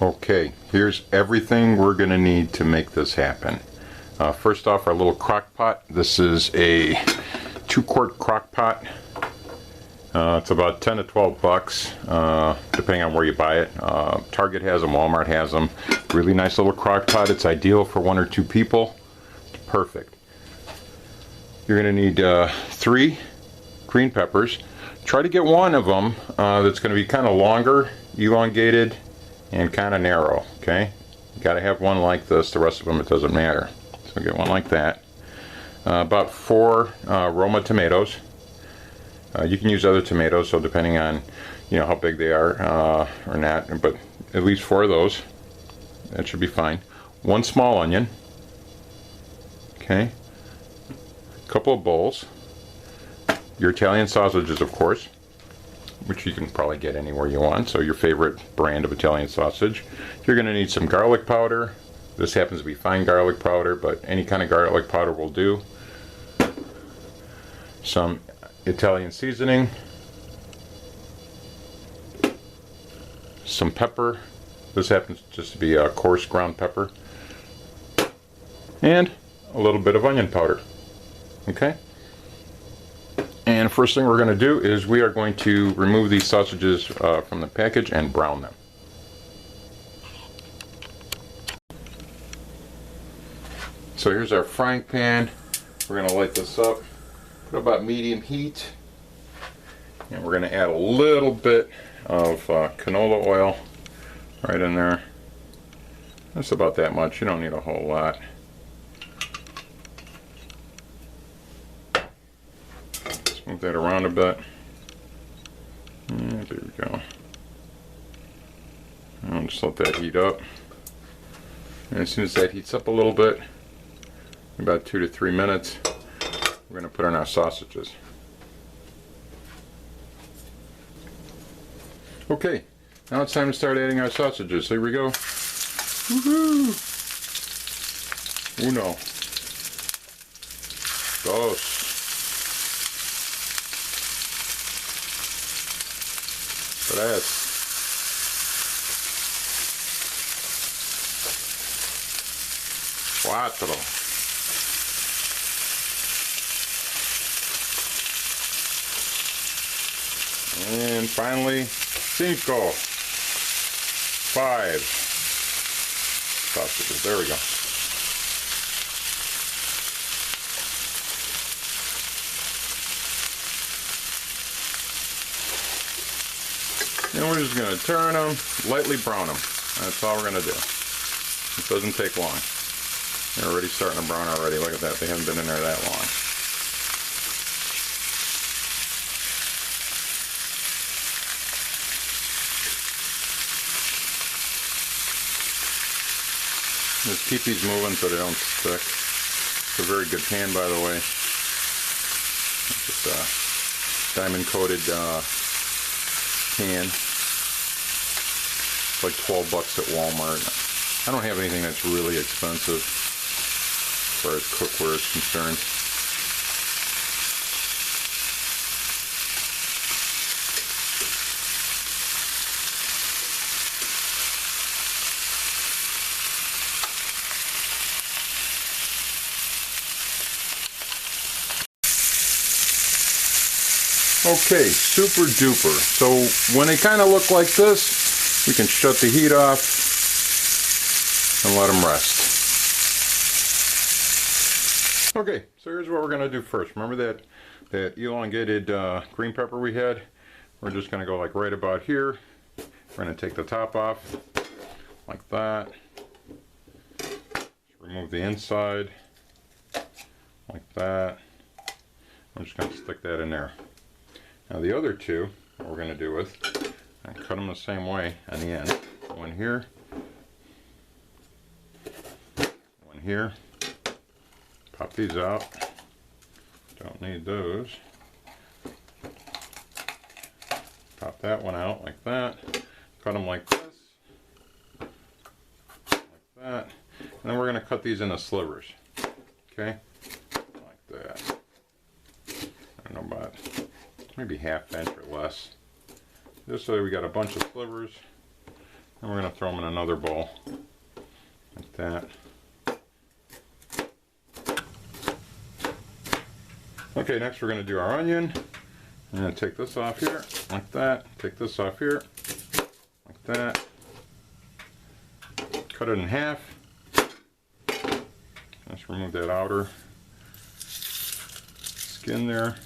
Okay, here's everything we're going to need to make this happen. First off, our little crock pot. This is a 2-quart crock pot. It's about 10 to 12 bucks, depending on where you buy it. Target has them, Walmart has them. Really nice little crock pot. It's ideal for 1 or 2 people. It's perfect. You're going to need 3 green peppers. Try to get one of them that's going to be kind of longer, elongated, and kind of narrow. Okay, you got to have one like this. The rest of them, it doesn't matter. So get one like that. About 4 Roma tomatoes. You can use other tomatoes, so depending on how big they are or not, but at least 4 of those. That should be fine. 1 small onion. Okay. A couple of bowls. Your Italian sausages, of course, which you can probably get anywhere you want. So your favorite brand of Italian sausage. You're going to need some garlic powder. This happens to be fine garlic powder, but any kind of garlic powder will do. Some Italian seasoning. Some pepper. This happens just to be a coarse ground pepper. And a little bit of onion powder. Okay? And first thing we're going to do is we are going to remove these sausages from the package and brown them. So here's our frying pan. We're going to light this up, put about medium heat, and we're going to add a little bit of canola oil right in there. That's about that much. You don't need a whole lot. Move that around a bit. And there we go. And just let that heat up. And as soon as that heats up a little bit, about 2 to 3 minutes, we're going to put in our sausages. Okay, now it's time to start adding our sausages. Here we go. Woohoo! 1, 2, 3, 4. And finally, 5. 5 sausages. There we go. And we're just going to turn them, lightly brown them. That's all we're going to do. It doesn't take long. They're already starting to brown already. Look at that. They haven't been in there that long. Just keep these moving so they don't stick. It's a very good pan, by the way. It's just a diamond coated pan. It's like 12 bucks at Walmart. I don't have anything that's really expensive as far as cookware is concerned. Okay, super duper. So when they kind of look like this, we can shut the heat off and let them rest. Okay, so here's what we're going to do first. Remember that elongated green pepper we had? We're just going to go like right about here. We're going to take the top off like that. Remove the inside like that. I'm just going to stick that in there. Now the other 2, what we're going to do with, and cut them the same way on the end. One here, one here. Pop these out. Don't need those. Pop that one out like that. Cut them like this, like that. And then we're going to cut these into slivers. Okay, like that. I don't know about maybe ½ inch or less. Just so we got a bunch of slivers. And we're going to throw them in another bowl, like that. Okay, next we're going to do our onion. I'm going to take this off here, like that. Take this off here, like that. Cut it in half. Just remove that outer skin there.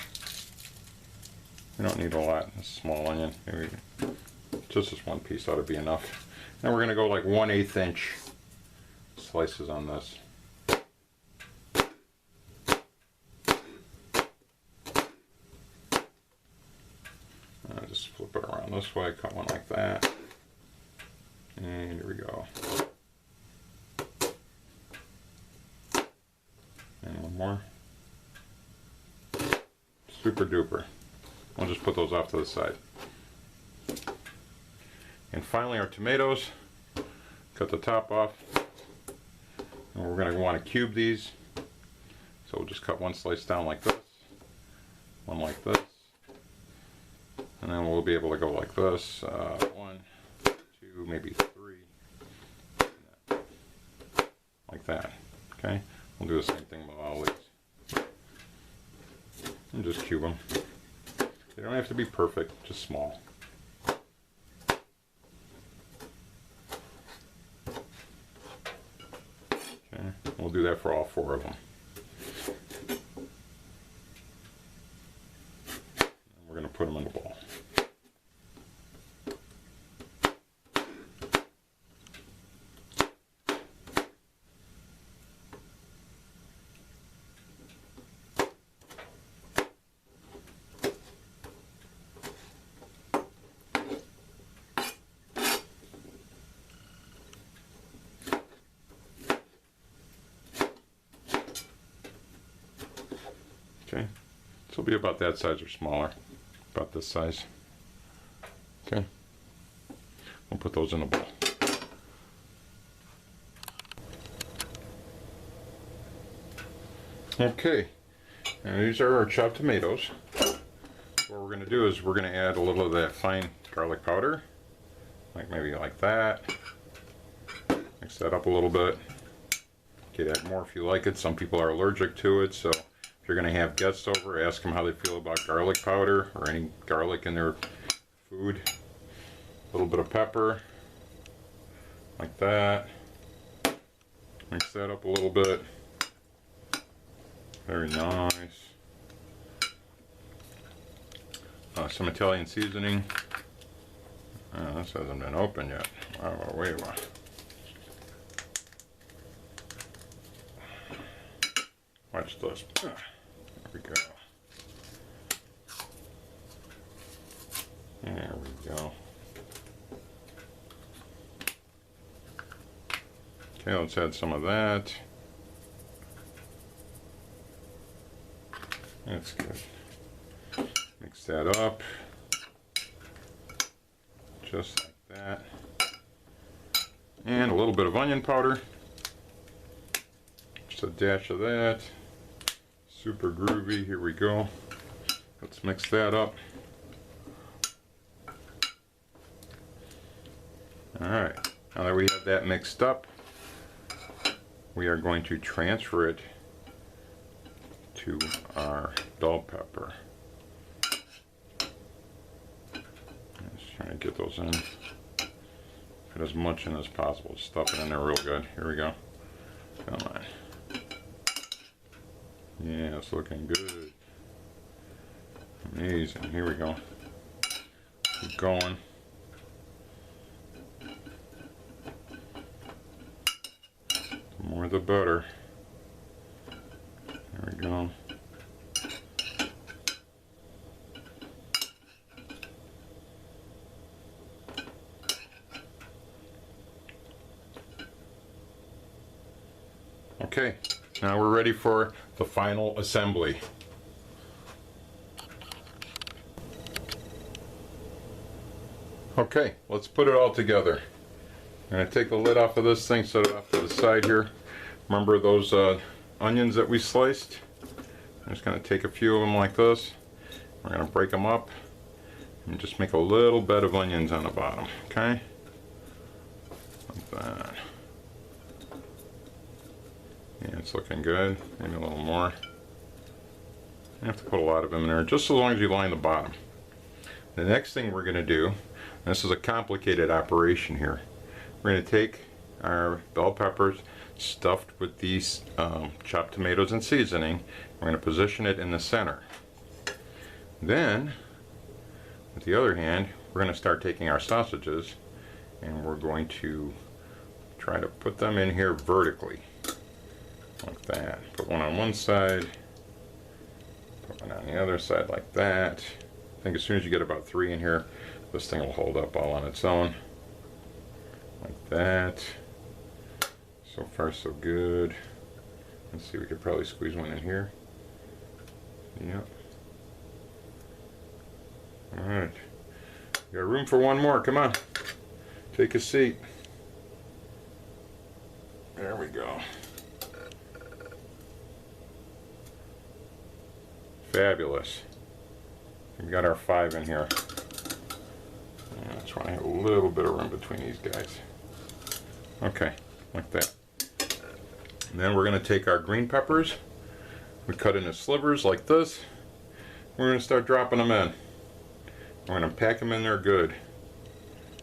We don't need a lot. A small onion. Maybe just this one piece ought to be enough. Now we're going to go like 1/8 inch slices on this. Just flip it around this way, cut one like that. And here we go. And one more. Super duper. I'll just put those off to the side. And finally our tomatoes. Cut the top off. And we're going to want to cube these. So we'll just cut one slice down like this. One like this. And then we'll be able to go like this. 1, 2, maybe 3. Like that. Okay? We'll do the same thing with all these. And just cube them. They don't have to be perfect, just small. Okay, we'll do that for all 4 of them. And we're going to put them in the bowl. Okay, this will be about that size or smaller, about this size. Okay, we'll put those in the bowl. Okay, and these are our chopped tomatoes. What we're going to do is we're going to add a little of that fine garlic powder, like maybe like that. Mix that up a little bit. You can add more if you like it. Some people are allergic to it, so if you're going to have guests over, ask them how they feel about garlic powder or any garlic in their food. A little bit of pepper, like that. Mix that up a little bit. Very nice. Some Italian seasoning. This hasn't been opened yet. Oh, wait a while. Watch this. There we go. There we go. Okay, let's add some of that. That's good. Mix that up. Just like that. And a little bit of onion powder. Just a dash of that. Super groovy. Here we go. Let's mix that up. Alright, now that we have that mixed up, we are going to transfer it to our bell pepper. Just trying to get those in. Put as much in as possible. Stuff it in there real good. Here we go. Come on. Yeah, it's looking good. Amazing. Here we go. Keep going. The more the better. There we go. Okay, now we're ready for the final assembly. Okay, let's put it all together. I'm going to take the lid off of this thing, set it off to the side here. Remember those onions that we sliced? I'm just going to take a few of them like this. We're going to break them up and just make a little bed of onions on the bottom, okay? like that. Yeah, it's looking good. Maybe a little more. You have to put a lot of them in there, just as long as you line the bottom. The next thing we're going to do, and this is a complicated operation here, we're going to take our bell peppers stuffed with these chopped tomatoes and seasoning. We're going to position it in the center. Then, with the other hand, we're going to start taking our sausages and we're going to try to put them in here vertically, like that. Put one on one side, put one on the other side like that. I think as soon as you get about 3 in here, this thing will hold up all on its own. Like that. So far so good. Let's see, we could probably squeeze one in here. Yep. Alright. You got room for one more, come on. Take a seat. There we go. Fabulous. We got our 5 in here. I just want to have a little bit of room between these guys. Okay, like that. And then we're going to take our green peppers. We cut into slivers like this. We're going to start dropping them in. We're going to pack them in there good.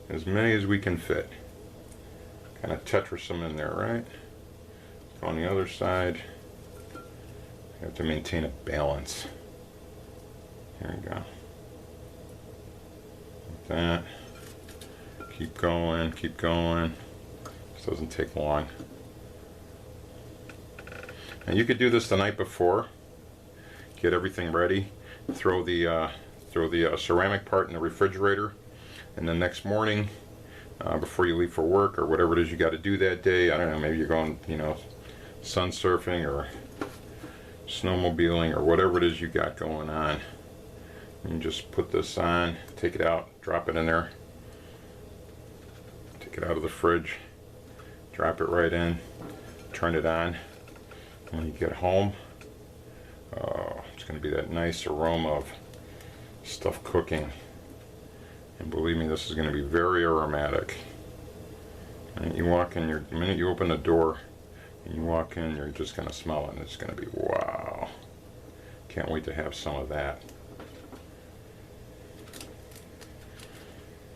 As many as we can fit. Kind of Tetris them in there, right? On the other side, you have to maintain a balance. There we go. Like that. Keep going, keep going. This doesn't take long. And you could do this the night before. Get everything ready. Throw the ceramic part in the refrigerator. And the next morning, before you leave for work or whatever it is you got to do that day, I don't know, maybe you're going, you know, sun surfing or snowmobiling or whatever it is you got going on. You just put this on, take it out, drop it in there, take it out of the fridge, drop it right in, turn it on. When you get home, it's going to be that nice aroma of stuff cooking. And believe me, this is going to be very aromatic. And you walk in, the minute you open the door and you walk in, you're just going to smell it and it's going to be wow. Can't wait to have some of that.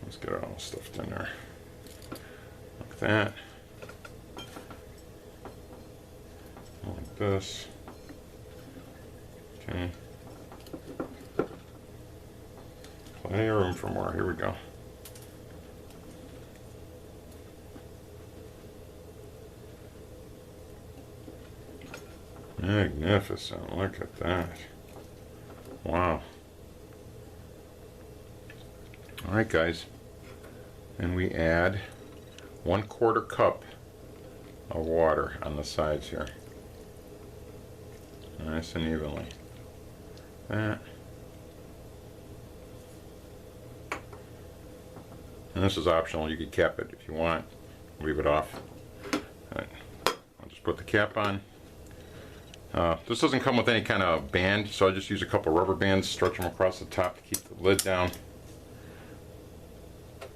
Let's get it all stuffed in there. Like that. Like this. Okay. Plenty of room for more. Here we go. Magnificent. Look at that. Wow. Alright guys. And we add 1/4 cup of water on the sides here. Nice and evenly. That. And this is optional. You could cap it if you want. Leave it off. Right. I'll just put the cap on. This doesn't come with any kind of band, so I just use a couple rubber bands, stretch them across the top to keep the lid down.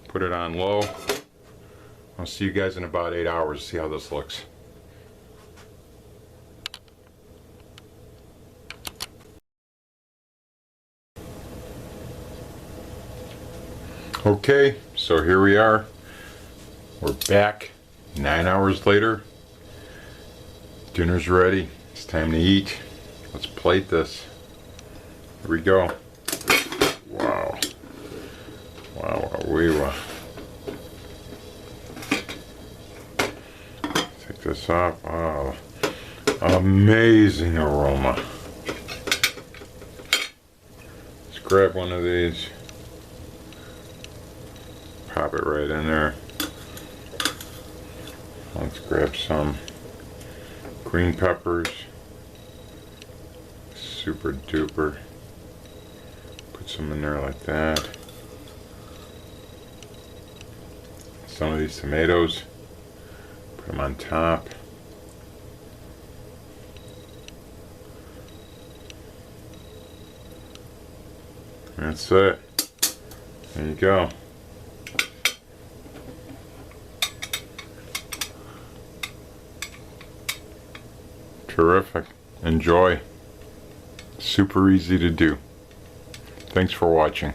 Put it on low. I'll see you guys in about 8 hours to see how this looks. Okay, so here we are. We're back 9 hours later. Dinner's ready. It's time to eat. Let's plate this. Here we go. Wow. Wow, wow. Take this off. Oh, amazing aroma. Let's grab one of these. Pop it right in there. Let's grab some green peppers. Super duper. Put some in there like that. Some of these tomatoes. Put them on top. That's it. There you go. Terrific. Enjoy. Super easy to do. Thanks for watching.